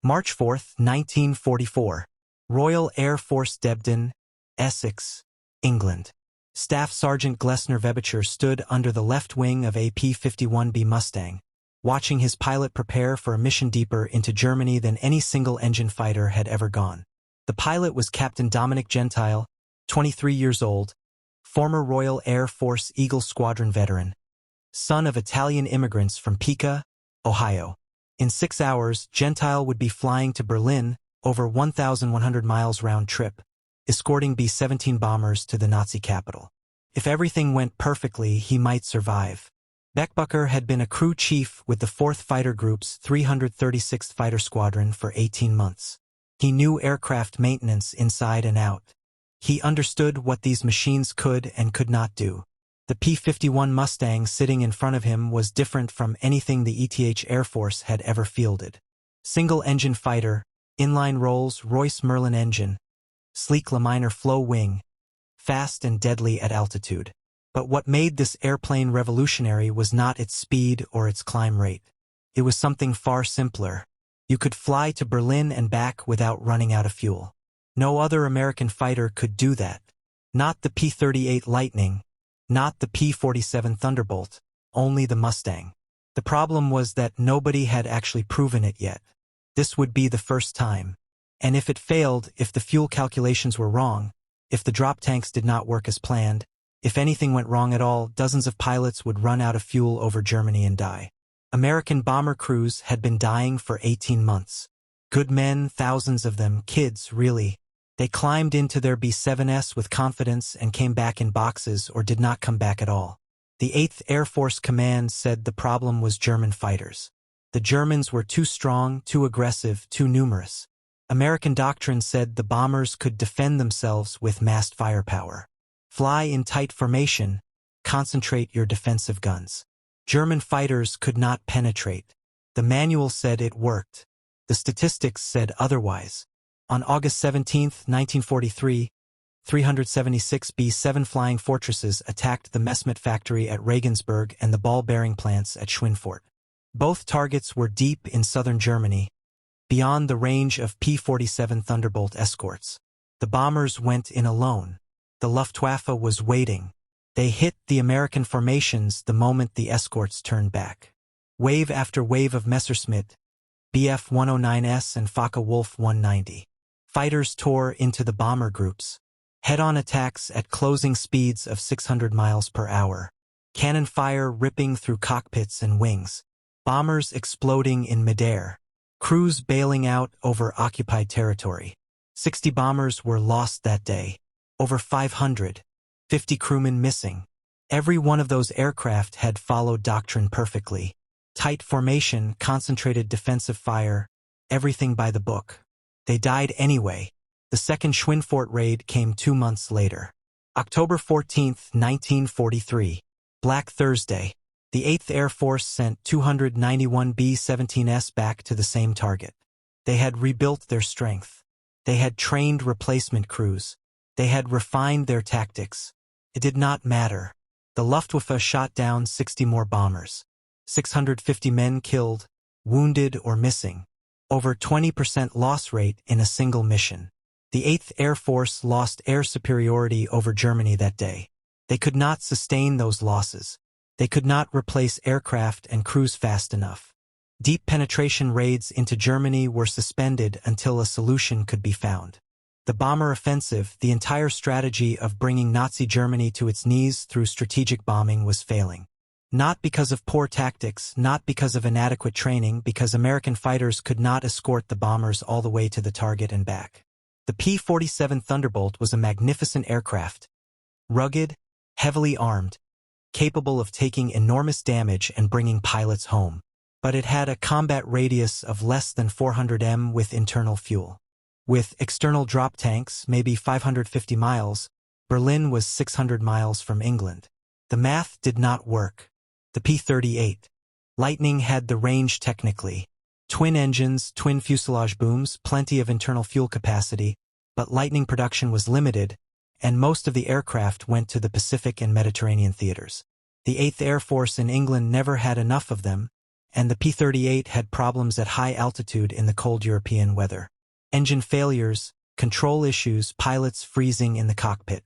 March 4, 1944. Royal Air Force, Debden, Essex, England. Staff Sergeant Glessner Webicher stood under the left wing of a P-51B Mustang, watching his pilot prepare for a mission deeper into Germany than any single-engine fighter had ever gone. The pilot was Captain Dominic Gentile, 23 years old, former Royal Air Force Eagle Squadron veteran, son of Italian immigrants from Piqua, Ohio. In 6 hours, Gentile would be flying to Berlin, over 1,100 miles round trip, escorting B-17 bombers to the Nazi capital. If everything went perfectly, he might survive. Webicher had been a crew chief with the 4th Fighter Group's 336th Fighter Squadron for 18 months. He knew aircraft maintenance inside and out. He understood what these machines could and could not do. The P-51 Mustang sitting in front of him was different from anything the ETH Air Force had ever fielded. Single-engine fighter, inline Rolls-Royce Merlin engine, sleek laminar flow wing, fast and deadly at altitude. But what made this airplane revolutionary was not its speed or its climb rate. It was something far simpler. You could fly to Berlin and back without running out of fuel. No other American fighter could do that. Not the P-38 Lightning, not the P-47 Thunderbolt, only the Mustang. The problem was that nobody had actually proven it yet. This would be the first time. And if it failed, if the fuel calculations were wrong, if the drop tanks did not work as planned, if anything went wrong at all, dozens of pilots would run out of fuel over Germany and die. American bomber crews had been dying for 18 months. Good men, thousands of them, kids, really. They climbed into their B-7s with confidence and came back in boxes or did not come back at all. The 8th Air Force Command said the problem was German fighters. The Germans were too strong, too aggressive, too numerous. American doctrine said the bombers could defend themselves with massed firepower. Fly in tight formation, concentrate your defensive guns. German fighters could not penetrate. The manual said it worked. The statistics said otherwise. On August 17, 1943, 376 B-7 Flying Fortresses attacked the Messmet factory at Regensburg and the ball bearing plants at Schweinfurt. Both targets were deep in southern Germany, beyond the range of P-47 Thunderbolt escorts. The bombers went in alone. The Luftwaffe was waiting. They hit the American formations the moment the escorts turned back. Wave after wave of Messerschmitt, Bf-109s and Fw-190. Fighters tore into the bomber groups. Head-on attacks at closing speeds of 600 miles per hour. Cannon fire ripping through cockpits and wings. Bombers exploding in midair. Crews bailing out over occupied territory. 60 bombers were lost that day. Over 500. 50 crewmen missing. Every one of those aircraft had followed doctrine perfectly. Tight formation, concentrated defensive fire, everything by the book. They died anyway. The second Schweinfurt raid came 2 months later. October 14, 1943. Black Thursday. The 8th Air Force sent 291 B-17s back to the same target. They had rebuilt their strength. They had trained replacement crews. They had refined their tactics. It did not matter. The Luftwaffe shot down 60 more bombers. 650 men killed, wounded or missing. Over 20% loss rate in a single mission. The 8th Air Force lost air superiority over Germany that day. They could not sustain those losses. They could not replace aircraft and crews fast enough. Deep penetration raids into Germany were suspended until a solution could be found. The bomber offensive, the entire strategy of bringing Nazi Germany to its knees through strategic bombing, was failing. Not because of poor tactics, not because of inadequate training, because American fighters could not escort the bombers all the way to the target and back. The P-47 Thunderbolt was a magnificent aircraft. Rugged, heavily armed, capable of taking enormous damage and bringing pilots home. But it had a combat radius of less than 400 m with internal fuel. With external drop tanks, maybe 550 miles, Berlin was 600 miles from England. The math did not work. The P-38 Lightning had the range technically. Twin engines, twin fuselage booms, plenty of internal fuel capacity, but Lightning production was limited, and most of the aircraft went to the Pacific and Mediterranean theaters. The 8th Air Force in England never had enough of them, and the P-38 had problems at high altitude in the cold European weather. Engine failures, control issues, pilots freezing in the cockpit.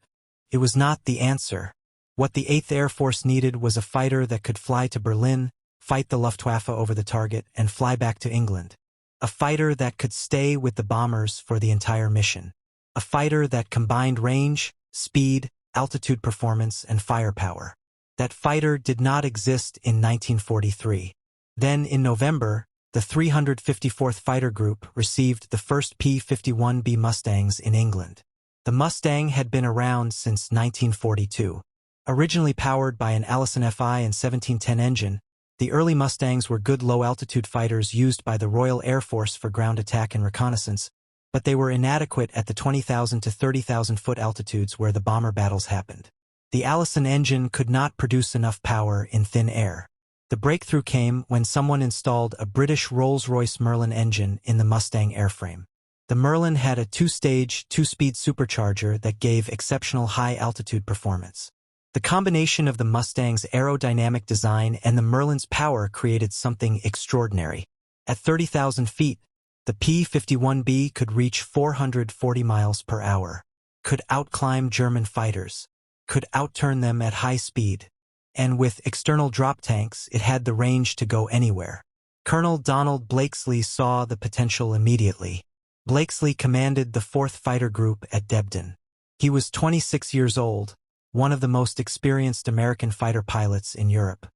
It was not the answer. What the 8th Air Force needed was a fighter that could fly to Berlin, fight the Luftwaffe over the target, and fly back to England. A fighter that could stay with the bombers for the entire mission. A fighter that combined range, speed, altitude performance, and firepower. That fighter did not exist in 1943. Then, in November, the 354th Fighter Group received the first P-51B Mustangs in England. The Mustang had been around since 1942. Originally powered by an Allison Fi and 1710 engine, the early Mustangs were good low-altitude fighters used by the Royal Air Force for ground attack and reconnaissance, but they were inadequate at the 20,000 to 30,000-foot altitudes where the bomber battles happened. The Allison engine could not produce enough power in thin air. The breakthrough came when someone installed a British Rolls-Royce Merlin engine in the Mustang airframe. The Merlin had a two-stage, two-speed supercharger that gave exceptional high-altitude performance. The combination of the Mustang's aerodynamic design and the Merlin's power created something extraordinary. At 30,000 feet, the P-51B could reach 440 miles per hour, could outclimb German fighters, could outturn them at high speed, and with external drop tanks, it had the range to go anywhere. Colonel Donald Blakesley saw the potential immediately. Blakesley commanded the 4th Fighter Group at Debden. He was 26 years old, one of the most experienced American fighter pilots in Europe.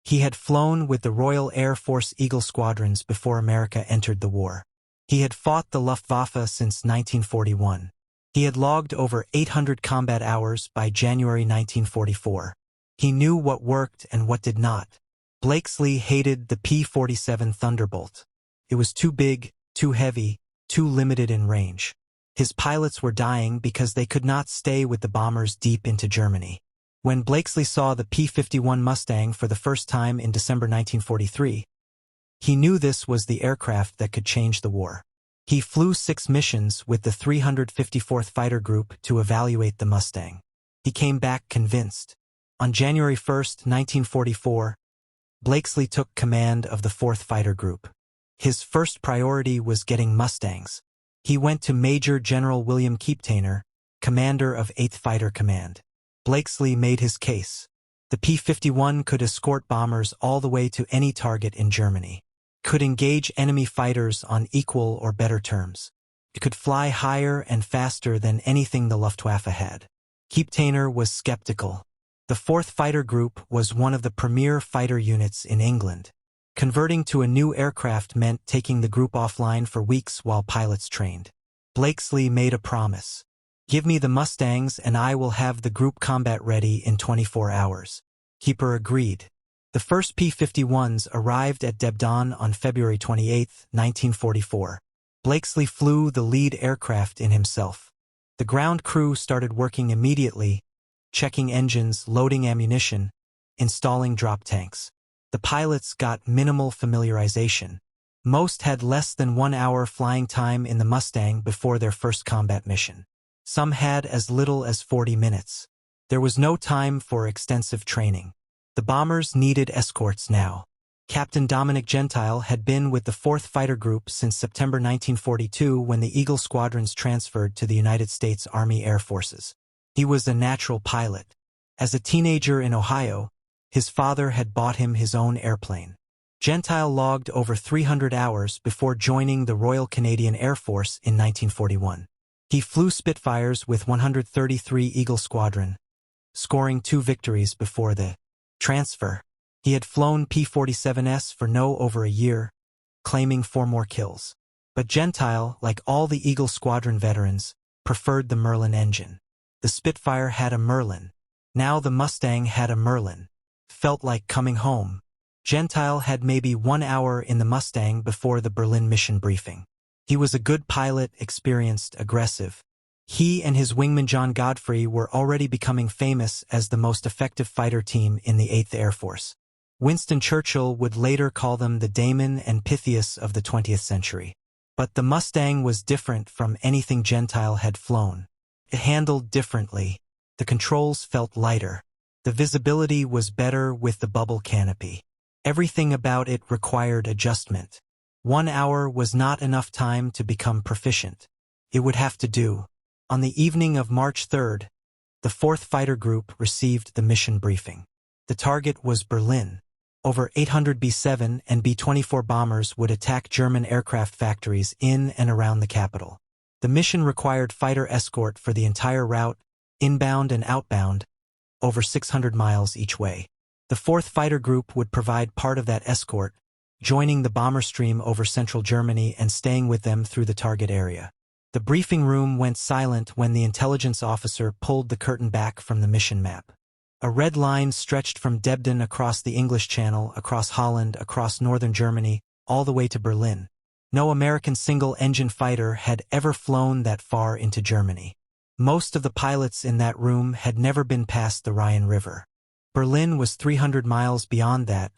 He had flown with the Royal Air Force Eagle squadrons before America entered the war. He had fought the Luftwaffe since 1941. He had logged over 800 combat hours by January 1944. He knew what worked and what did not. Blakesley hated the P-47 Thunderbolt. It was too big, too heavy, too limited in range. His pilots were dying because they could not stay with the bombers deep into Germany. When Blakesley saw the P-51 Mustang for the first time in December 1943, he knew this was the aircraft that could change the war. He flew 6 missions with the 354th Fighter Group to evaluate the Mustang. He came back convinced. On January 1, 1944, Blakesley took command of the 4th Fighter Group. His first priority was getting Mustangs. He went to Major General William Captain, commander of 8th Fighter Command. Blakesley made his case. The P-51 could escort bombers all the way to any target in Germany. Could engage enemy fighters on equal or better terms. It could fly higher and faster than anything the Luftwaffe had. Captain was skeptical. The 4th Fighter Group was one of the premier fighter units in England. Converting to a new aircraft meant taking the group offline for weeks while pilots trained. Blakesley made a promise. "Give me the Mustangs and I will have the group combat ready in 24 hours. Keeper agreed. The first P-51s arrived at Debden on February 28, 1944. Blakesley flew the lead aircraft in himself. The ground crew started working immediately, checking engines, loading ammunition, installing drop tanks. The pilots got minimal familiarization. Most had less than 1 hour flying time in the Mustang before their first combat mission. Some had as little as 40 minutes. There was no time for extensive training. The bombers needed escorts now. Captain Dominic Gentile had been with the 4th Fighter Group since September 1942 when the Eagle squadrons transferred to the United States Army Air Forces. He was a natural pilot. As a teenager in Ohio, his father had bought him his own airplane. Gentile logged over 300 hours before joining the Royal Canadian Air Force in 1941. He flew Spitfires with 133 Eagle Squadron, scoring 2 victories before the transfer. He had flown P-47s for over a year, claiming 4 more kills. But Gentile, like all the Eagle Squadron veterans, preferred the Merlin engine. The Spitfire had a Merlin. Now the Mustang had a Merlin. Felt like coming home. Gentile had maybe 1 hour in the Mustang before the Berlin mission briefing. He was a good pilot, experienced, aggressive. He and his wingman John Godfrey were already becoming famous as the most effective fighter team in the 8th Air Force. Winston Churchill would later call them the Damon and Pythias of the 20th century. But the Mustang was different from anything Gentile had flown. It handled differently. The controls felt lighter. The visibility was better with the bubble canopy. Everything about it required adjustment. 1 hour was not enough time to become proficient. It would have to do. On the evening of March 3rd, the 4th Fighter Group received the mission briefing. The target was Berlin. Over 800 B-7 and B-24 bombers would attack German aircraft factories in and around the capital. The mission required fighter escort for the entire route, inbound and outbound, over 600 miles each way. The 4th Fighter Group would provide part of that escort, joining the bomber stream over central Germany and staying with them through the target area. The briefing room went silent when the intelligence officer pulled the curtain back from the mission map. A red line stretched from Debden across the English Channel, across Holland, across northern Germany, all the way to Berlin. No American single-engine fighter had ever flown that far into Germany. Most of the pilots in that room had never been past the Rhine River. Berlin was 300 miles beyond that,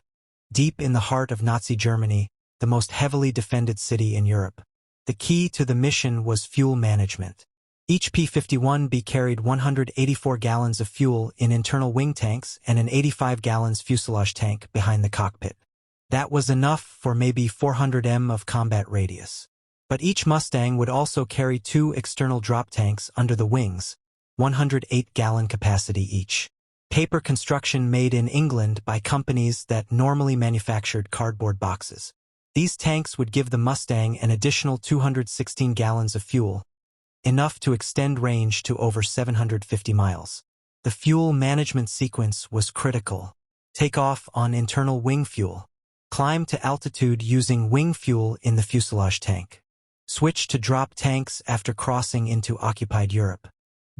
deep in the heart of Nazi Germany, the most heavily defended city in Europe. The key to the mission was fuel management. Each P-51B carried 184 gallons of fuel in internal wing tanks and an 85 gallons fuselage tank behind the cockpit. That was enough for maybe 400 m of combat radius. But each Mustang would also carry 2 external drop tanks under the wings, 108-gallon capacity each. Paper construction made in England by companies that normally manufactured cardboard boxes. These tanks would give the Mustang an additional 216 gallons of fuel, enough to extend range to over 750 miles. The fuel management sequence was critical. Take off on internal wing fuel. Climb to altitude using wing fuel in the fuselage tank. Switch to drop tanks after crossing into occupied Europe.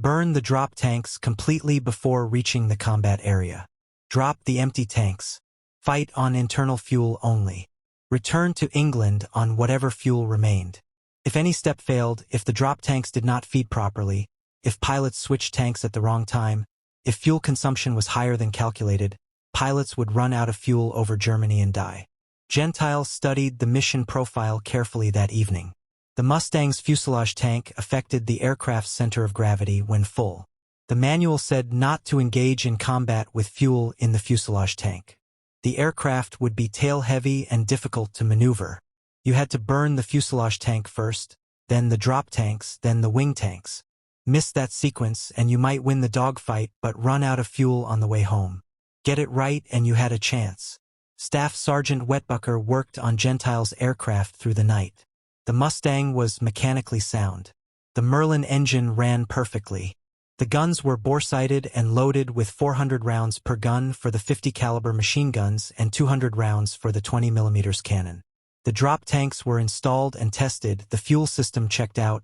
Burn the drop tanks completely before reaching the combat area. Drop the empty tanks. Fight on internal fuel only. Return to England on whatever fuel remained. If any step failed, if the drop tanks did not feed properly, if pilots switched tanks at the wrong time, if fuel consumption was higher than calculated, pilots would run out of fuel over Germany and die. Gentile studied the mission profile carefully that evening. The Mustang's fuselage tank affected the aircraft's center of gravity when full. The manual said not to engage in combat with fuel in the fuselage tank. The aircraft would be tail-heavy and difficult to maneuver. You had to burn the fuselage tank first, then the drop tanks, then the wing tanks. Miss that sequence and you might win the dogfight but run out of fuel on the way home. Get it right and you had a chance. Staff Sergeant Wetbucker worked on Gentile's aircraft through the night. The Mustang was mechanically sound. The Merlin engine ran perfectly. The guns were bore-sighted and loaded with 400 rounds per gun for the 50 caliber machine guns and 200 rounds for the 20 mm cannon. The drop tanks were installed and tested, the fuel system checked out,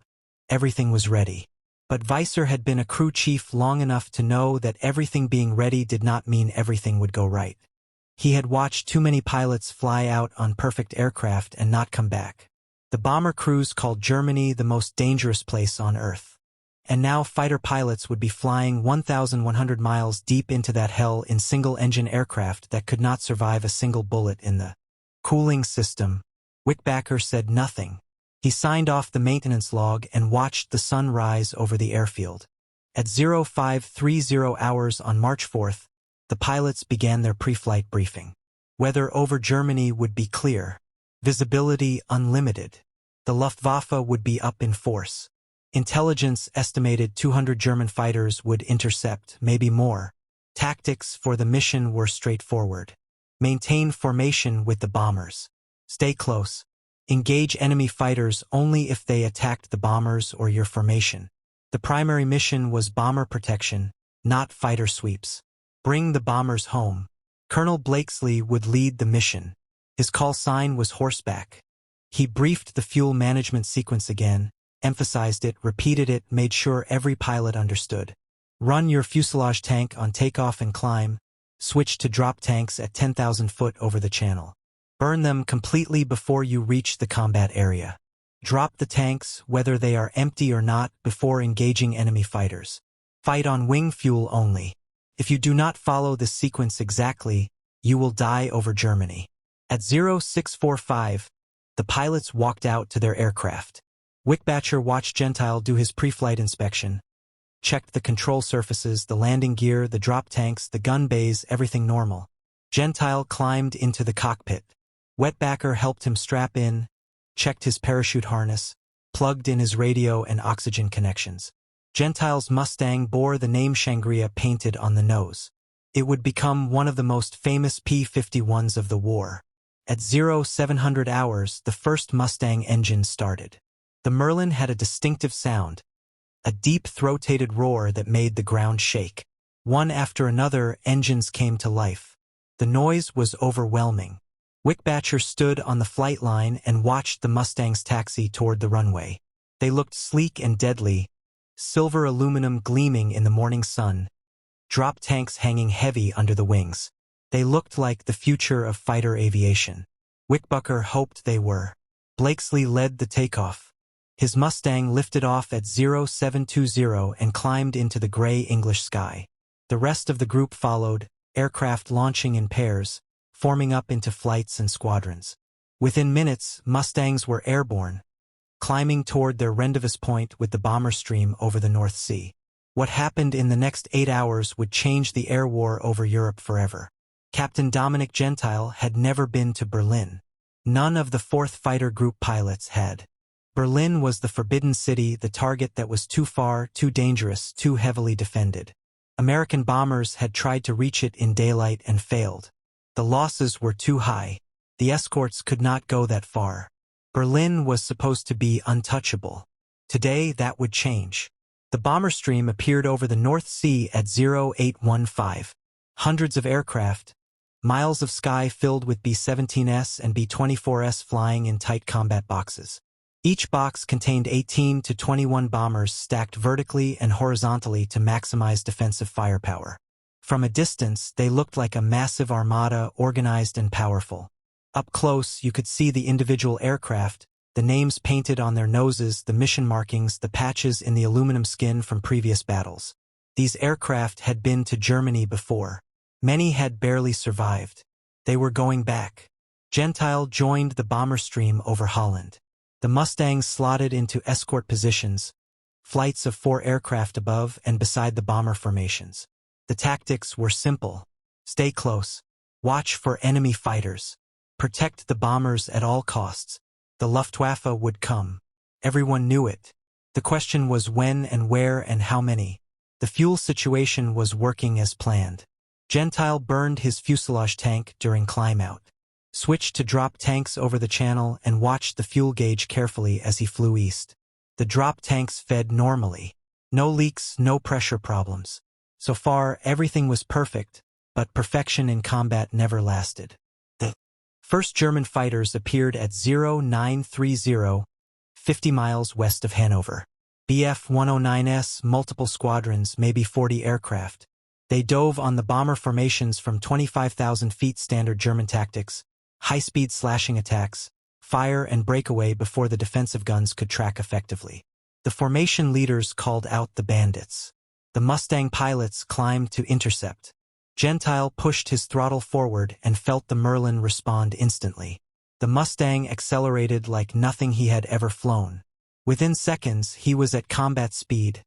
everything was ready. But Weiser had been a crew chief long enough to know that everything being ready did not mean everything would go right. He had watched too many pilots fly out on perfect aircraft and not come back. The bomber crews called Germany the most dangerous place on Earth. And now fighter pilots would be flying 1,100 miles deep into that hell in single-engine aircraft that could not survive a single bullet in the cooling system. Wickbacker said nothing. He signed off the maintenance log and watched the sun rise over the airfield. At 0530 hours on March 4th, the pilots began their pre-flight briefing. Weather over Germany would be clear. Visibility unlimited. The Luftwaffe would be up in force. Intelligence estimated 200 German fighters would intercept, maybe more. Tactics for the mission were straightforward. Maintain formation with the bombers. Stay close. Engage enemy fighters only if they attacked the bombers or your formation. The primary mission was bomber protection, not fighter sweeps. Bring the bombers home. Colonel Blakesley would lead the mission. His call sign was horseback. He briefed the fuel management sequence again, emphasized it, repeated it, made sure every pilot understood. Run your fuselage tank on takeoff and climb. Switch to drop tanks at 10,000 foot over the channel. Burn them completely before you reach the combat area. Drop the tanks, whether they are empty or not, before engaging enemy fighters. Fight on wing fuel only. If you do not follow this sequence exactly, you will die over Germany. At 0645, the pilots walked out to their aircraft. Wickbacher watched Gentile do his pre-flight inspection, checked the control surfaces, the landing gear, the drop tanks, the gun bays, everything normal. Gentile climbed into the cockpit. Wetbacker helped him strap in, checked his parachute harness, plugged in his radio and oxygen connections. Gentile's Mustang bore the name Shangri-La painted on the nose. It would become one of the most famous P-51s of the war. At 0700 hours, the first Mustang engine started. The Merlin had a distinctive sound, a deep throated roar that made the ground shake. One after another, engines came to life. The noise was overwhelming. Wickbatcher stood on the flight line and watched the Mustangs taxi toward the runway. They looked sleek and deadly, silver aluminum gleaming in the morning sun, drop tanks hanging heavy under the wings. They looked like the future of fighter aviation. Wickbacher hoped they were. Blakesley led the takeoff. His Mustang lifted off at 0720 and climbed into the gray English sky. The rest of the group followed, aircraft launching in pairs, forming up into flights and squadrons. Within minutes, Mustangs were airborne, climbing toward their rendezvous point with the bomber stream over the North Sea. What happened in the next 8 hours would change the air war over Europe forever. Captain Dominic Gentile had never been to Berlin. None of the 4th Fighter Group pilots had. Berlin was the forbidden city, the target that was too far, too dangerous, too heavily defended. American bombers had tried to reach it in daylight and failed. The losses were too high. The escorts could not go that far. Berlin was supposed to be untouchable. Today, that would change. The bomber stream appeared over the North Sea at 0815. Hundreds of aircraft, miles of sky filled with B-17s and B-24s flying in tight combat boxes. Each box contained 18 to 21 bombers stacked vertically and horizontally to maximize defensive firepower. From a distance, they looked like a massive armada, organized and powerful. Up close, you could see the individual aircraft, the names painted on their noses, the mission markings, the patches in the aluminum skin from previous battles. These aircraft had been to Germany before. Many had barely survived. They were going back. Gentile joined the bomber stream over Holland. The Mustangs slotted into escort positions, flights of 4 aircraft above and beside the bomber formations. The tactics were simple. Stay close. Watch for enemy fighters. Protect the bombers at all costs. The Luftwaffe would come. Everyone knew it. The question was when and where and how many. The fuel situation was working as planned. Gentile burned his fuselage tank during climb-out, switched to drop tanks over the channel and watched the fuel gauge carefully as he flew east. The drop tanks fed normally. No leaks, no pressure problems. So far, everything was perfect, but perfection in combat never lasted. The first German fighters appeared at 0930, 50 miles west of Hanover. Bf-109s, multiple squadrons, maybe 40 aircraft. They dove on the bomber formations from 25,000 feet, standard German tactics, high-speed slashing attacks, fire and breakaway before the defensive guns could track effectively. The formation leaders called out the bandits. The Mustang pilots climbed to intercept. Gentile pushed his throttle forward and felt the Merlin respond instantly. The Mustang accelerated like nothing he had ever flown. Within seconds, he was at combat speed,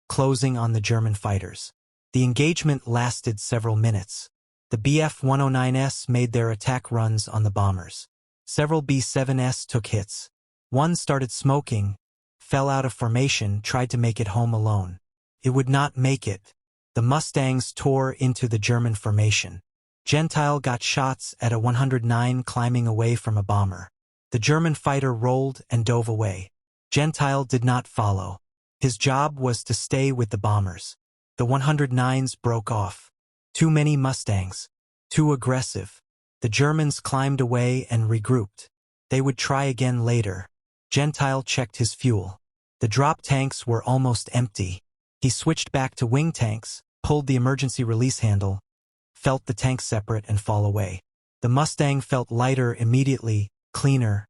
closing on the German fighters. The engagement lasted several minutes. The Bf-109s made their attack runs on the bombers. Several B-7s took hits. One started smoking, fell out of formation, tried to make it home alone. It would not make it. The Mustangs tore into the German formation. Gentile got shots at a 109 climbing away from a bomber. The German fighter rolled and dove away. Gentile did not follow. His job was to stay with the bombers. The 109s broke off. Too many Mustangs. Too aggressive. The Germans climbed away and regrouped. They would try again later. Gentile checked his fuel. The drop tanks were almost empty. He switched back to wing tanks, pulled the emergency release handle, felt the tanks separate and fall away. The Mustang felt lighter immediately, cleaner,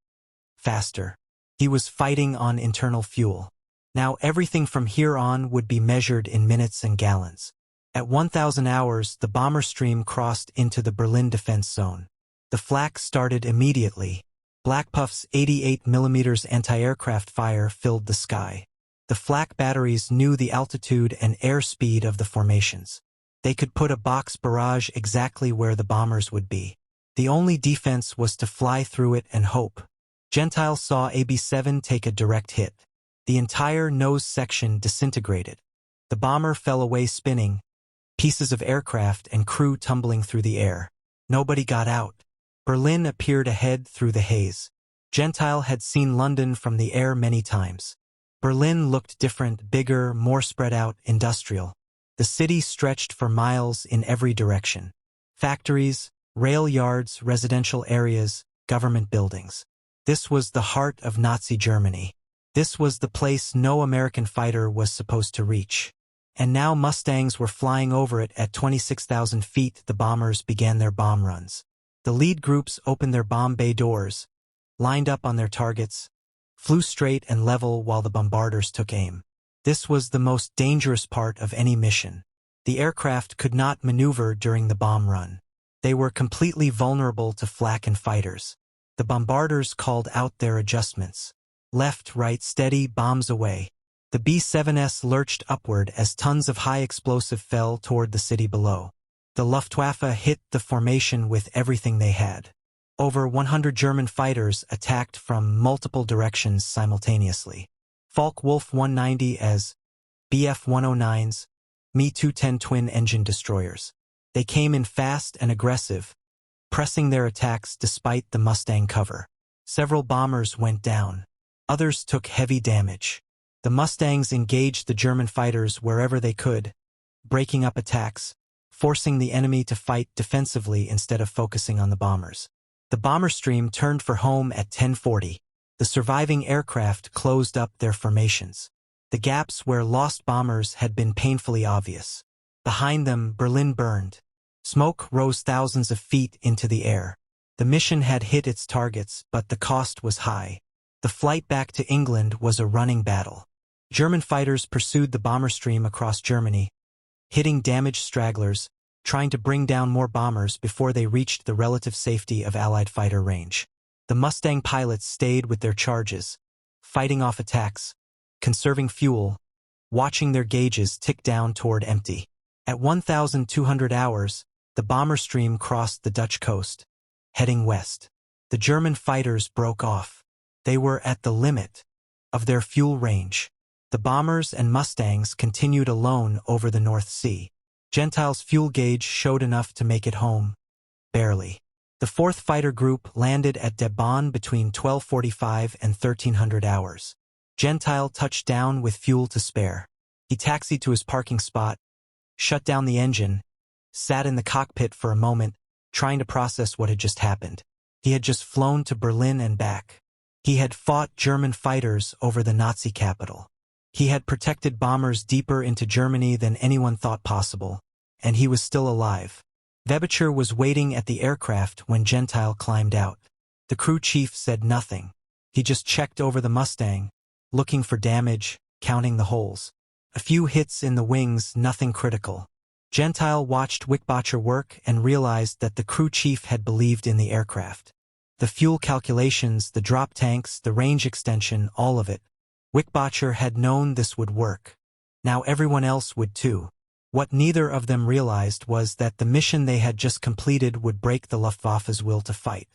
faster. He was fighting on internal fuel. Now everything from here on would be measured in minutes and gallons. At 1,000 hours, the bomber stream crossed into the Berlin defense zone. The flak started immediately. Blackpuff's 88mm anti-aircraft fire filled the sky. The flak batteries knew the altitude and airspeed of the formations. They could put a box barrage exactly where the bombers would be. The only defense was to fly through it and hope. Gentile saw AB-7 take a direct hit. The entire nose section disintegrated. The bomber fell away spinning, pieces of aircraft and crew tumbling through the air. Nobody got out. Berlin appeared ahead through the haze. Gentile had seen London from the air many times. Berlin looked different, bigger, more spread out, industrial. The city stretched for miles in every direction. Factories, rail yards, residential areas, government buildings. This was the heart of Nazi Germany. This was the place no American fighter was supposed to reach. And now Mustangs were flying over it at 26,000 feet. The bombers began their bomb runs. The lead groups opened their bomb bay doors, lined up on their targets, flew straight and level while the bombarders took aim. This was the most dangerous part of any mission. The aircraft could not maneuver during the bomb run. They were completely vulnerable to flak and fighters. The bombarders called out their adjustments. Left, right, steady, bombs away. The B-7s lurched upward as tons of high explosive fell toward the city below. The Luftwaffe hit the formation with everything they had. Over 100 German fighters attacked from multiple directions simultaneously. Fw-190s, Bf-109s, Me-210 twin-engine destroyers. They came in fast and aggressive, pressing their attacks despite the Mustang cover. Several bombers went down. Others took heavy damage. The Mustangs engaged the German fighters wherever they could, breaking up attacks, forcing the enemy to fight defensively instead of focusing on the bombers. The bomber stream turned for home at 10:40. The surviving aircraft closed up their formations. The gaps where lost bombers had been painfully obvious. Behind them, Berlin burned. Smoke rose thousands of feet into the air. The mission had hit its targets, but the cost was high. The flight back to England was a running battle. German fighters pursued the bomber stream across Germany, hitting damaged stragglers, trying to bring down more bombers before they reached the relative safety of Allied fighter range. The Mustang pilots stayed with their charges, fighting off attacks, conserving fuel, watching their gauges tick down toward empty. At 1,200 hours, the bomber stream crossed the Dutch coast, heading west. The German fighters broke off. They were at the limit of their fuel range. The bombers and Mustangs continued alone over the North Sea. Gentile's fuel gauge showed enough to make it home. Barely. The 4th Fighter Group landed at Debden between 12:45 and 1300 hours. Gentile touched down with fuel to spare. He taxied to his parking spot, shut down the engine, sat in the cockpit for a moment, trying to process what had just happened. He had just flown to Berlin and back. He had fought German fighters over the Nazi capital. He had protected bombers deeper into Germany than anyone thought possible, and he was still alive. Webecher was waiting at the aircraft when Gentile climbed out. The crew chief said nothing. He just checked over the Mustang, looking for damage, counting the holes. A few hits in the wings, nothing critical. Gentile watched Webecher work and realized that the crew chief had believed in the aircraft. The fuel calculations, the drop tanks, the range extension, all of it. Webecher had known this would work. Now everyone else would too. What neither of them realized was that the mission they had just completed would break the Luftwaffe's will to fight.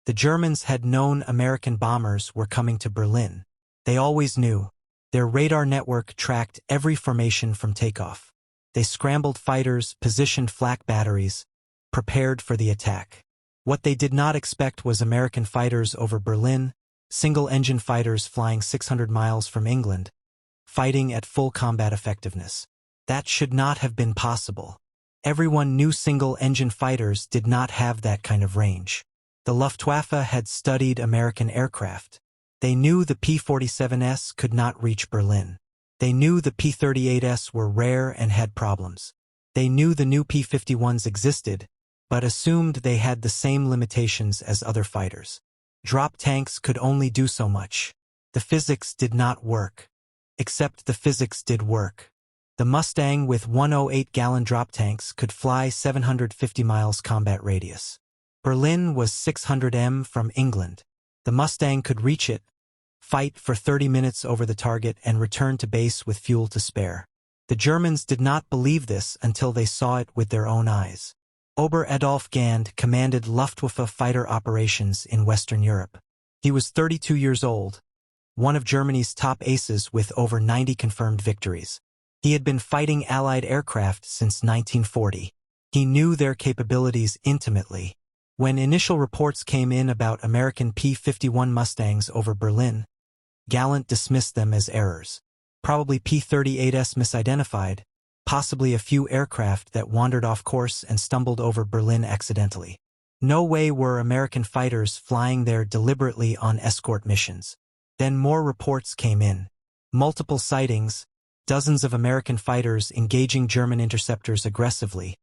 The Germans had known American bombers were coming to Berlin. They always knew. Their radar network tracked every formation from takeoff. They scrambled fighters, positioned flak batteries, prepared for the attack. What they did not expect was American fighters over Berlin, single-engine fighters flying 600 miles from England, fighting at full combat effectiveness. That should not have been possible. Everyone knew single-engine fighters did not have that kind of range. The Luftwaffe had studied American aircraft. They knew the P-47s could not reach Berlin. They knew the P-38s were rare and had problems. They knew the new P-51s existed, but assumed they had the same limitations as other fighters. Drop tanks could only do so much. The physics did not work. Except the physics did work. The Mustang with 108-gallon drop tanks could fly 750 miles combat radius. Berlin was 600 m from England. The Mustang could reach it, fight for 30 minutes over the target and return to base with fuel to spare. The Germans did not believe this until they saw it with their own eyes. Ober Adolf Gand commanded Luftwaffe fighter operations in Western Europe. He was 32 years old, one of Germany's top aces with over 90 confirmed victories. He had been fighting Allied aircraft since 1940. He knew their capabilities intimately. When initial reports came in about American P-51 Mustangs over Berlin, Gallant dismissed them as errors. Probably P-38s misidentified, possibly a few aircraft that wandered off course and stumbled over Berlin accidentally. No way were American fighters flying there deliberately on escort missions. Then more reports came in. Multiple sightings, dozens of American fighters engaging German interceptors aggressively,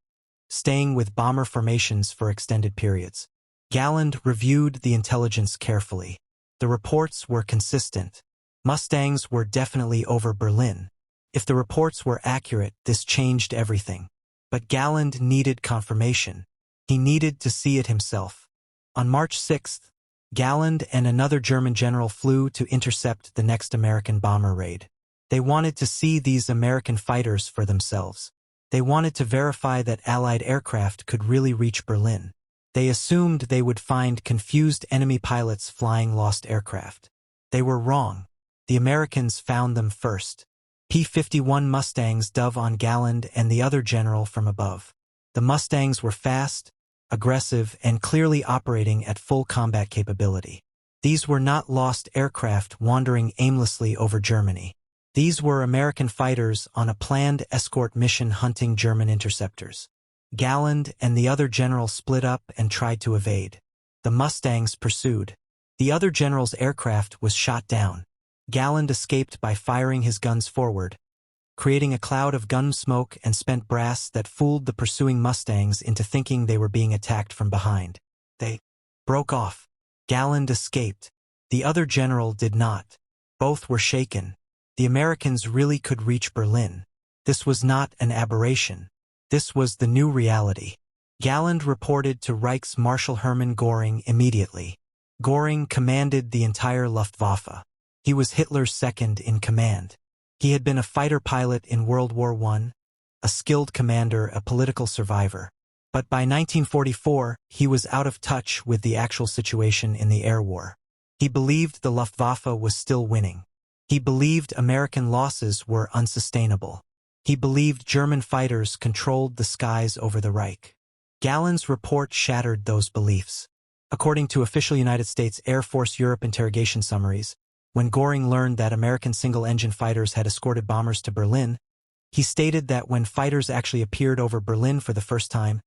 staying with bomber formations for extended periods. Galland reviewed the intelligence carefully. The reports were consistent. Mustangs were definitely over Berlin. If the reports were accurate, this changed everything. But Galland needed confirmation. He needed to see it himself. On March 6th, Galland and another German general flew to intercept the next American bomber raid. They wanted to see these American fighters for themselves. They wanted to verify that Allied aircraft could really reach Berlin. They assumed they would find confused enemy pilots flying lost aircraft. They were wrong. The Americans found them first. P-51 Mustangs dove on Galland and the other general from above. The Mustangs were fast, aggressive, and clearly operating at full combat capability. These were not lost aircraft wandering aimlessly over Germany. These were American fighters on a planned escort mission hunting German interceptors. Galland and the other general split up and tried to evade. The Mustangs pursued. The other general's aircraft was shot down. Galland escaped by firing his guns forward, creating a cloud of gun smoke and spent brass that fooled the pursuing Mustangs into thinking they were being attacked from behind. They broke off. Galland escaped. The other general did not. Both were shaken. The Americans really could reach Berlin. This was not an aberration. This was the new reality. Galland reported to Reich's Marshal Hermann Göring immediately. Göring commanded the entire Luftwaffe. He was Hitler's second in command. He had been a fighter pilot in World War I, a skilled commander, a political survivor. But by 1944, he was out of touch with the actual situation in the air war. He believed the Luftwaffe was still winning. He believed American losses were unsustainable. He believed German fighters controlled the skies over the Reich. Galland's report shattered those beliefs. According to official United States Air Force Europe interrogation summaries, when Göring learned that American single-engine fighters had escorted bombers to Berlin, he stated that when fighters actually appeared over Berlin for the first time,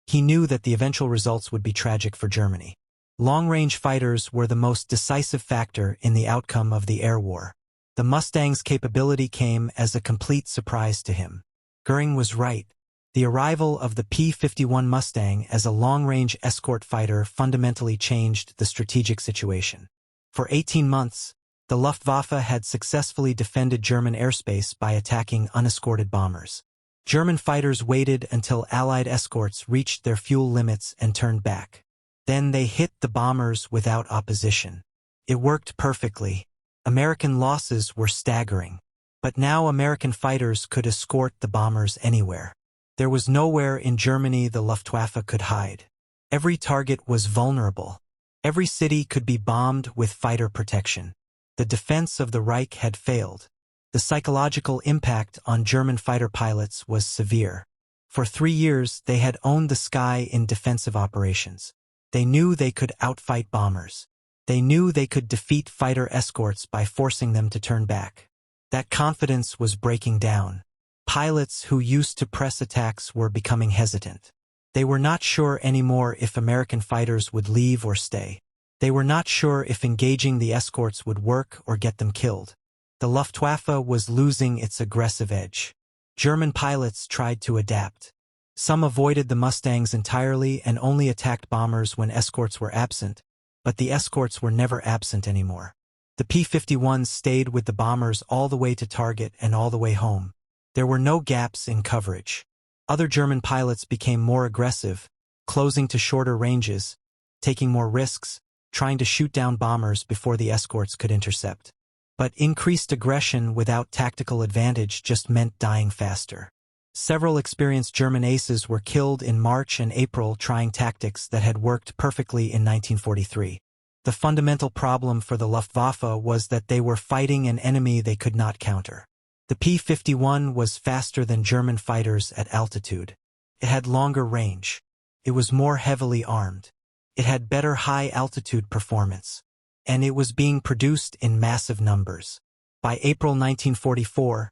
he knew that the eventual results would be tragic for Germany. Long-range fighters were the most decisive factor in the outcome of the air war. The Mustang's capability came as a complete surprise to him. Göring was right. The arrival of the P-51 Mustang as a long-range escort fighter fundamentally changed the strategic situation. For 18 months, the Luftwaffe had successfully defended German airspace by attacking unescorted bombers. German fighters waited until Allied escorts reached their fuel limits and turned back. Then they hit the bombers without opposition. It worked perfectly. American losses were staggering. But now American fighters could escort the bombers anywhere. There was nowhere in Germany the Luftwaffe could hide. Every target was vulnerable. Every city could be bombed with fighter protection. The defense of the Reich had failed. The psychological impact on German fighter pilots was severe. For 3 years, they had owned the sky in defensive operations. They knew they could outfight bombers. They knew they could defeat fighter escorts by forcing them to turn back. That confidence was breaking down. Pilots who used to press attacks were becoming hesitant. They were not sure anymore if American fighters would leave or stay. They were not sure if engaging the escorts would work or get them killed. The Luftwaffe was losing its aggressive edge. German pilots tried to adapt. Some avoided the Mustangs entirely and only attacked bombers when escorts were absent, but the escorts were never absent anymore. The P-51s stayed with the bombers all the way to target and all the way home. There were no gaps in coverage. Other German pilots became more aggressive, closing to shorter ranges, taking more risks, trying to shoot down bombers before the escorts could intercept. But increased aggression without tactical advantage just meant dying faster. Several experienced German aces were killed in March and April trying tactics that had worked perfectly in 1943. The fundamental problem for the Luftwaffe was that they were fighting an enemy they could not counter. The P-51 was faster than German fighters at altitude. It had longer range. It was more heavily armed. It had better high-altitude performance. And it was being produced in massive numbers. By April 1944,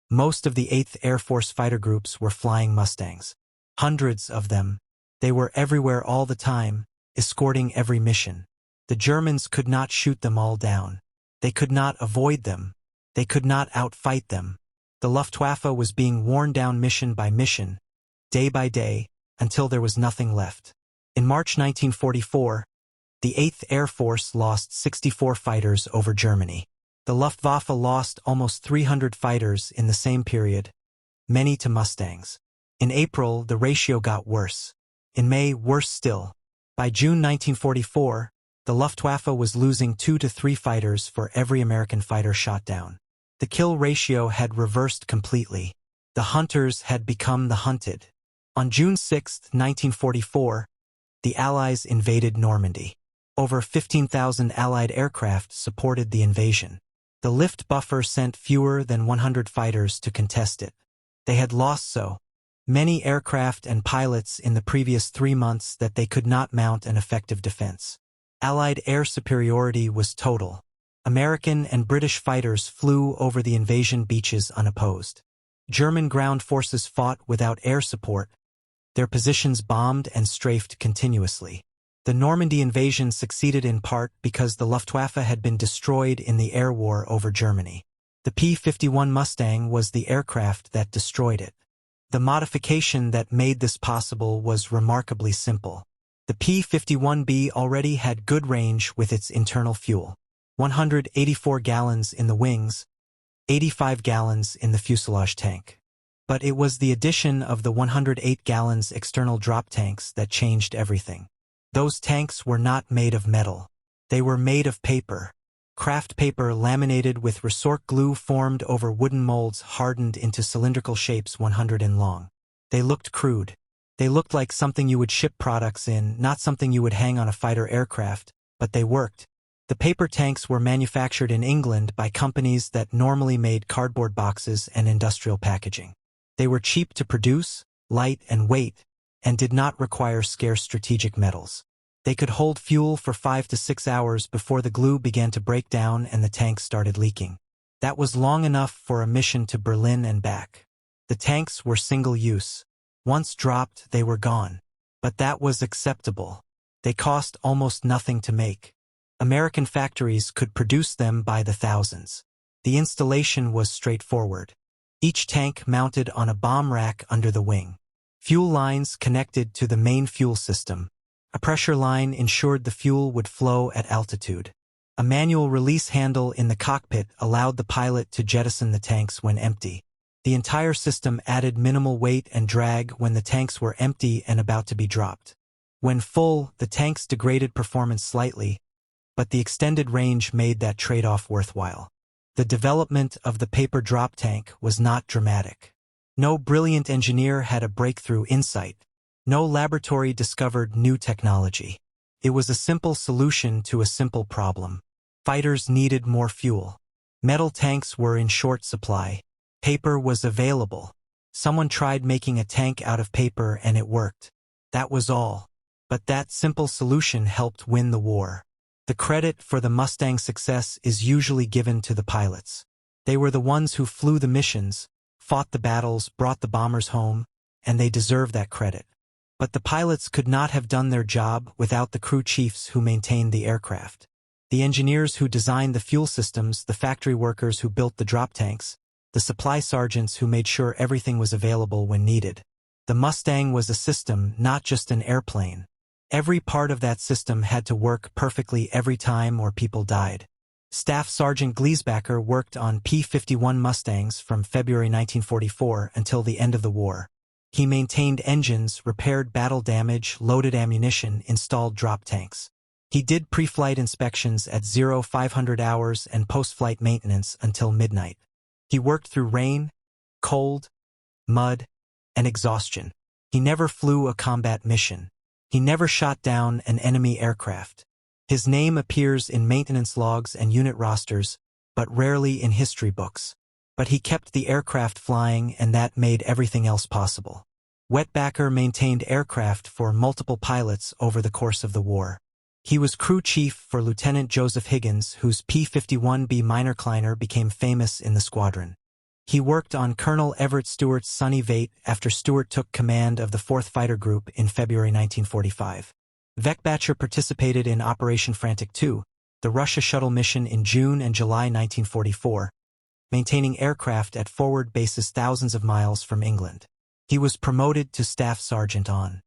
most of the 8th Air Force fighter groups were flying Mustangs. Hundreds of them. They were everywhere all the time, escorting every mission. The Germans could not shoot them all down. They could not avoid them. They could not outfight them. The Luftwaffe was being worn down mission by mission, day by day, until there was nothing left. In March 1944, the 8th Air Force lost 64 fighters over Germany. The Luftwaffe lost almost 300 fighters in the same period, many to Mustangs. In April, the ratio got worse. In May, worse still. By June 1944, the Luftwaffe was losing 2 to 3 fighters for every American fighter shot down. The kill ratio had reversed completely. The hunters had become the hunted. On June 6, 1944, the Allies invaded Normandy. Over 15,000 Allied aircraft supported the invasion. The lift buffer sent fewer than 100 fighters to contest it. They had lost so many aircraft and pilots in the previous 3 months that they could not mount an effective defense. Allied air superiority was total. American and British fighters flew over the invasion beaches unopposed. German ground forces fought without air support. Their positions bombed and strafed continuously. The Normandy invasion succeeded in part because the Luftwaffe had been destroyed in the air war over Germany. The P-51 Mustang was the aircraft that destroyed it. The modification that made this possible was remarkably simple. The P-51B already had good range with its internal fuel. 184 gallons in the wings, 85 gallons in the fuselage tank. But it was the addition of the 108 gallons external drop tanks that changed everything. Those tanks were not made of metal. They were made of paper. Craft paper laminated with resort glue formed over wooden molds hardened into cylindrical shapes 100 in long. They looked crude. They looked like something you would ship products in, not something you would hang on a fighter aircraft, but they worked. The paper tanks were manufactured in England by companies that normally made cardboard boxes and industrial packaging. They were cheap to produce, light and weight, and did not require scarce strategic metals. They could hold fuel for 5 to 6 hours before the glue began to break down and the tanks started leaking. That was long enough for a mission to Berlin and back. The tanks were single-use. Once dropped, they were gone. But that was acceptable. They cost almost nothing to make. American factories could produce them by the thousands. The installation was straightforward. Each tank mounted on a bomb rack under the wing. Fuel lines connected to the main fuel system. A pressure line ensured the fuel would flow at altitude. A manual release handle in the cockpit allowed the pilot to jettison the tanks when empty. The entire system added minimal weight and drag when the tanks were empty and about to be dropped. When full, the tanks degraded performance slightly, but the extended range made that trade-off worthwhile. The development of the paper drop tank was not dramatic. No brilliant engineer had a breakthrough insight. No laboratory discovered new technology. It was a simple solution to a simple problem. Fighters needed more fuel. Metal tanks were in short supply. Paper was available. Someone tried making a tank out of paper and it worked. That was all. But that simple solution helped win the war. The credit for the Mustang success is usually given to the pilots. They were the ones who flew the missions, fought the battles, brought the bombers home, and they deserve that credit. But the pilots could not have done their job without the crew chiefs who maintained the aircraft. The engineers who designed the fuel systems, the factory workers who built the drop tanks, the supply sergeants who made sure everything was available when needed. The Mustang was a system, not just an airplane. Every part of that system had to work perfectly every time or people died. Staff Sergeant Gliesbacher worked on P-51 Mustangs from February 1944 until the end of the war. He maintained engines, repaired battle damage, loaded ammunition, installed drop tanks. He did pre-flight inspections at 0500 hours and post-flight maintenance until midnight. He worked through rain, cold, mud, and exhaustion. He never flew a combat mission. He never shot down an enemy aircraft. His name appears in maintenance logs and unit rosters, but rarely in history books. But he kept the aircraft flying, and that made everything else possible. Wettbacher maintained aircraft for multiple pilots over the course of the war. He was crew chief for Lieutenant Joseph Higgins, whose P-51B minerliner became famous in the squadron. He worked on Colonel Everett Stewart's Sunny Vate after Stewart took command of the 4th Fighter Group in February 1945. Wettbacher participated in Operation Frantic II, the Russia shuttle mission in June and July 1944, maintaining aircraft at forward bases thousands of miles from England. He was promoted to Staff Sergeant on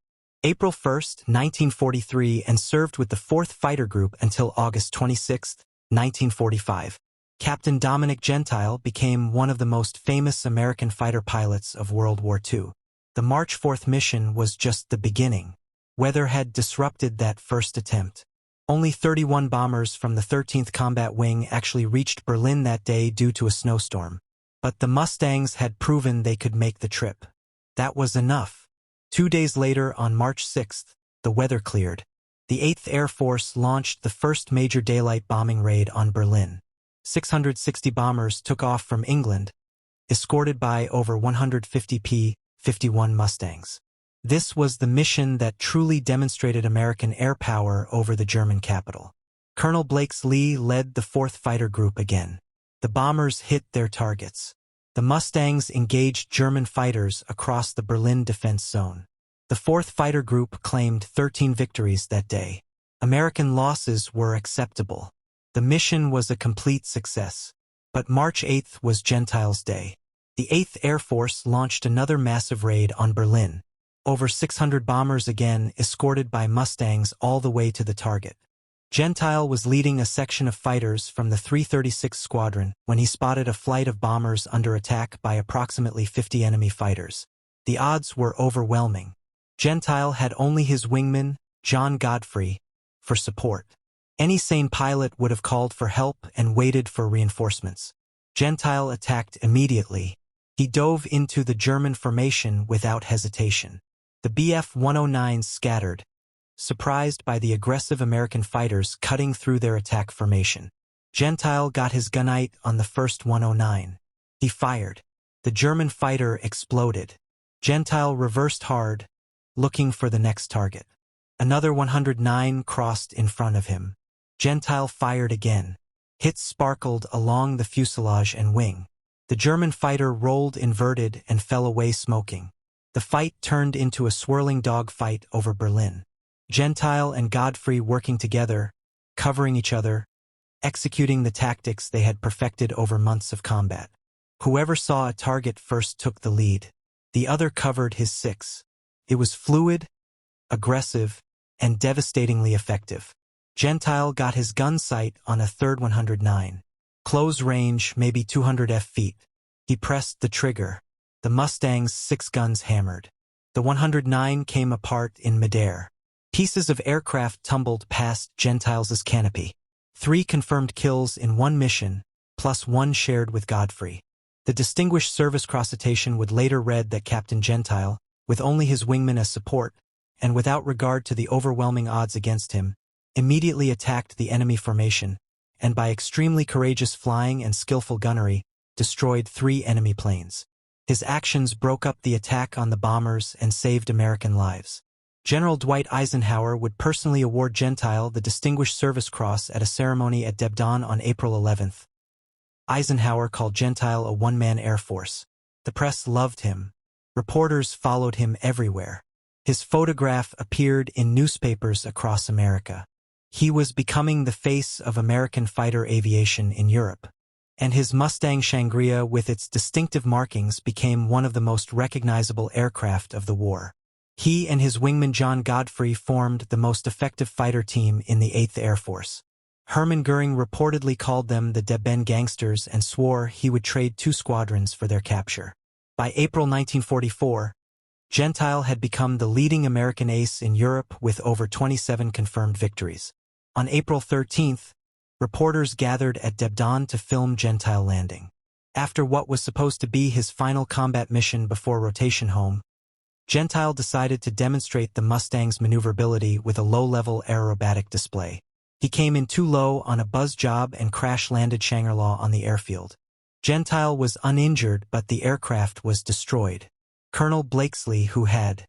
April 1, 1943, and served with the 4th Fighter Group until August 26, 1945. Captain Dominic Gentile became one of the most famous American fighter pilots of World War II. The March 4th mission was just the beginning. Weather had disrupted that first attempt. Only 31 bombers from the 13th Combat Wing actually reached Berlin that day due to a snowstorm. But the Mustangs had proven they could make the trip. That was enough. 2 days later, on March 6, the weather cleared. The 8th Air Force launched the first major daylight bombing raid on Berlin. 660 bombers took off from England, escorted by over 150 P-51 Mustangs. This was the mission that truly demonstrated American air power over the German capital. Colonel Blakesley led the 4th Fighter Group again. The bombers hit their targets. The Mustangs engaged German fighters across the Berlin defense zone. The 4th Fighter Group claimed 13 victories that day. American losses were acceptable. The mission was a complete success. But March 8th was Gentile's day. The 8th Air Force launched another massive raid on Berlin. Over 600 bombers again, escorted by Mustangs all the way to the target. Gentile was leading a section of fighters from the 336 Squadron when he spotted a flight of bombers under attack by approximately 50 enemy fighters. The odds were overwhelming. Gentile had only his wingman, John Godfrey, for support. Any sane pilot would have called for help and waited for reinforcements. Gentile attacked immediately. He dove into the German formation without hesitation. The Bf-109s scattered, surprised by the aggressive American fighters cutting through their attack formation. Gentile got his gunite on the first 109. He fired. The German fighter exploded. Gentile reversed hard, looking for the next target. Another 109 crossed in front of him. Gentile fired again. Hits sparkled along the fuselage and wing. The German fighter rolled inverted and fell away smoking. The fight turned into a swirling dogfight over Berlin. Gentile and Godfrey working together, covering each other, executing the tactics they had perfected over months of combat. Whoever saw a target first took the lead. The other covered his six. It was fluid, aggressive, and devastatingly effective. Gentile got his gun sight on a third 109. Close range, maybe 200 feet. He pressed the trigger. The Mustang's 6 guns hammered. The 109 came apart in midair. Pieces of aircraft tumbled past Gentile's canopy. 3 confirmed kills in one mission, plus 1 shared with Godfrey. The Distinguished Service Cross citation would later read that Captain Gentile, with only his wingman as support, and without regard to the overwhelming odds against him, immediately attacked the enemy formation, and by extremely courageous flying and skillful gunnery, destroyed 3 enemy planes. His actions broke up the attack on the bombers and saved American lives. General Dwight Eisenhower would personally award Gentile the Distinguished Service Cross at a ceremony at Debden on April 11th. Eisenhower called Gentile a one-man air force. The press loved him. Reporters followed him everywhere. His photograph appeared in newspapers across America. He was becoming the face of American fighter aviation in Europe. And his Mustang Shangri-La with its distinctive markings became one of the most recognizable aircraft of the war. He and his wingman John Godfrey formed the most effective fighter team in the 8th Air Force. Hermann Goering reportedly called them the Debden gangsters and swore he would trade 2 squadrons for their capture. By April 1944, Gentile had become the leading American ace in Europe with over 27 confirmed victories. On April 13, reporters gathered at Debden to film Gentile landing. After what was supposed to be his final combat mission before rotation home, Gentile decided to demonstrate the Mustang's maneuverability with a low-level aerobatic display. He came in too low on a buzz job and crash-landed Shangri-La on the airfield. Gentile was uninjured, but the aircraft was destroyed. Colonel Blakesley, who had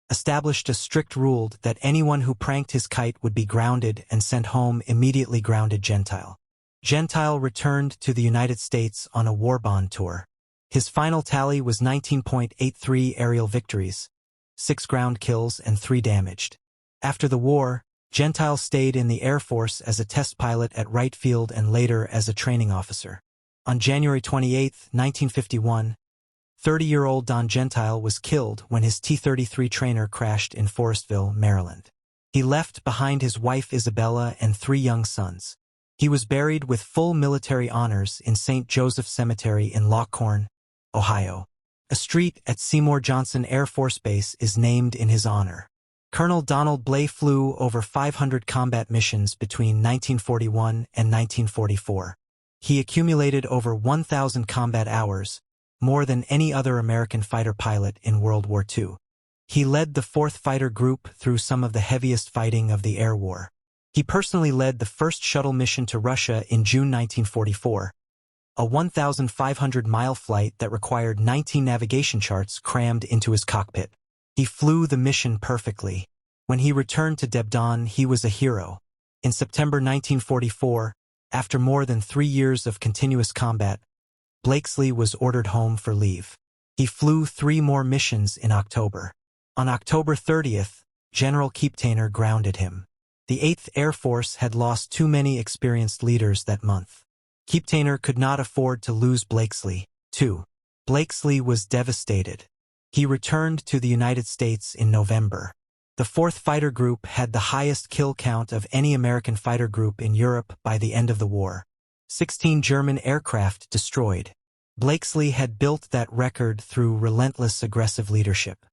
established a strict rule that anyone who pranked his kite would be grounded and sent home, immediately grounded Gentile. Gentile returned to the United States on a war bond tour. His final tally was 19.83 aerial victories, 6 ground kills and 3 damaged. After the war, Gentile stayed in the Air Force as a test pilot at Wright Field and later as a training officer. On January 28, 1951, 30-year-old Don Gentile was killed when his T-33 trainer crashed in Forestville, Maryland. He left behind his wife Isabella and 3 young sons. He was buried with full military honors in St. Joseph Cemetery in Lockhorn, Ohio. A street at Seymour Johnson Air Force Base is named in his honor. Colonel Donald Blay flew over 500 combat missions between 1941 and 1944. He accumulated over 1,000 combat hours, more than any other American fighter pilot in World War II. He led the 4th Fighter Group through some of the heaviest fighting of the air war. He personally led the first shuttle mission to Russia in June 1944, a 1,500-mile flight that required 19 navigation charts crammed into his cockpit. He flew the mission perfectly. When he returned to Debden, he was a hero. In September 1944, after more than 3 years of continuous combat, Blakesley was ordered home for leave. He flew 3 more missions in October. On October 30th, General Captain grounded him. The 8th Air Force had lost too many experienced leaders that month. Captain could not afford to lose Blakesley, too. Blakesley was devastated. He returned to the United States in November. The 4th Fighter Group had the highest kill count of any American fighter group in Europe by the end of the war. 16 German aircraft destroyed. Blakesley had built that record through relentless aggressive leadership.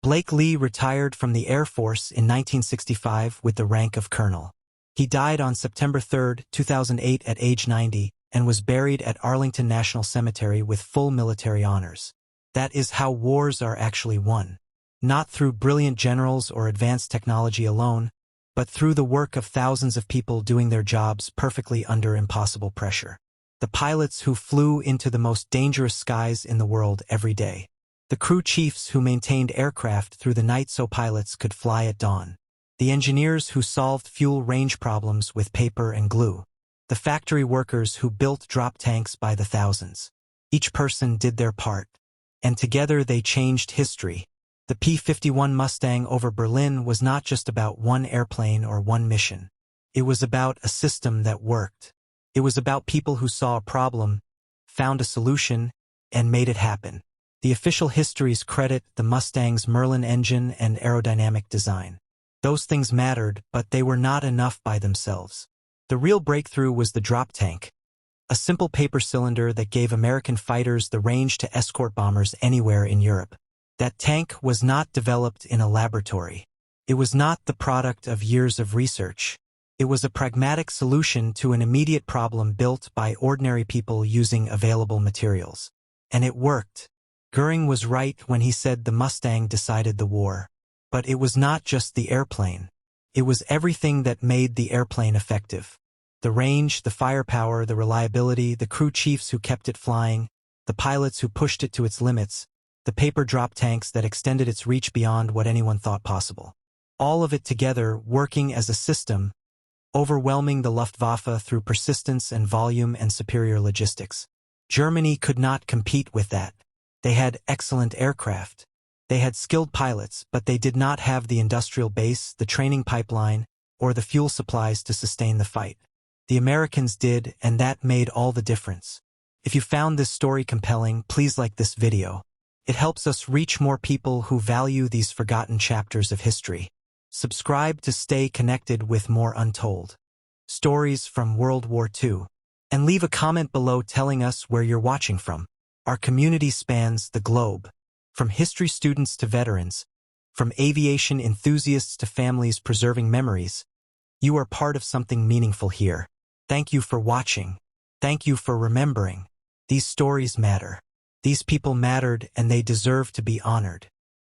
Blakesley retired from the Air Force in 1965 with the rank of colonel. He died on September 3, 2008 at age 90 and was buried at Arlington National Cemetery with full military honors. That is how wars are actually won. Not through brilliant generals or advanced technology alone, but through the work of thousands of people doing their jobs perfectly under impossible pressure. The pilots who flew into the most dangerous skies in the world every day. The crew chiefs who maintained aircraft through the night so pilots could fly at dawn. The engineers who solved fuel range problems with paper and glue. The factory workers who built drop tanks by the thousands. Each person did their part. And together they changed history. The P-51 Mustang over Berlin was not just about one airplane or one mission. It was about a system that worked. It was about people who saw a problem, found a solution, and made it happen. The official histories credit the Mustang's Merlin engine and aerodynamic design. Those things mattered, but they were not enough by themselves. The real breakthrough was the drop tank, a simple paper cylinder that gave American fighters the range to escort bombers anywhere in Europe. That tank was not developed in a laboratory. It was not the product of years of research. It was a pragmatic solution to an immediate problem built by ordinary people using available materials. And it worked. Goering was right when he said the Mustang decided the war. But it was not just the airplane. It was everything that made the airplane effective. The range, the firepower, the reliability, the crew chiefs who kept it flying, the pilots who pushed it to its limits, the paper drop tanks that extended its reach beyond what anyone thought possible. All of it together, working as a system, overwhelming the Luftwaffe through persistence and volume and superior logistics. Germany could not compete with that. They had excellent aircraft. They had skilled pilots, but they did not have the industrial base, the training pipeline, or the fuel supplies to sustain the fight. The Americans did, and that made all the difference. If you found this story compelling, please like this video. It helps us reach more people who value these forgotten chapters of history. Subscribe to stay connected with more untold stories from World War II. And leave a comment below telling us where you're watching from. Our community spans the globe. From history students to veterans, from aviation enthusiasts to families preserving memories, You are part of something meaningful here. Thank you for watching. Thank you for remembering. These stories matter. These people mattered and they deserve to be honored.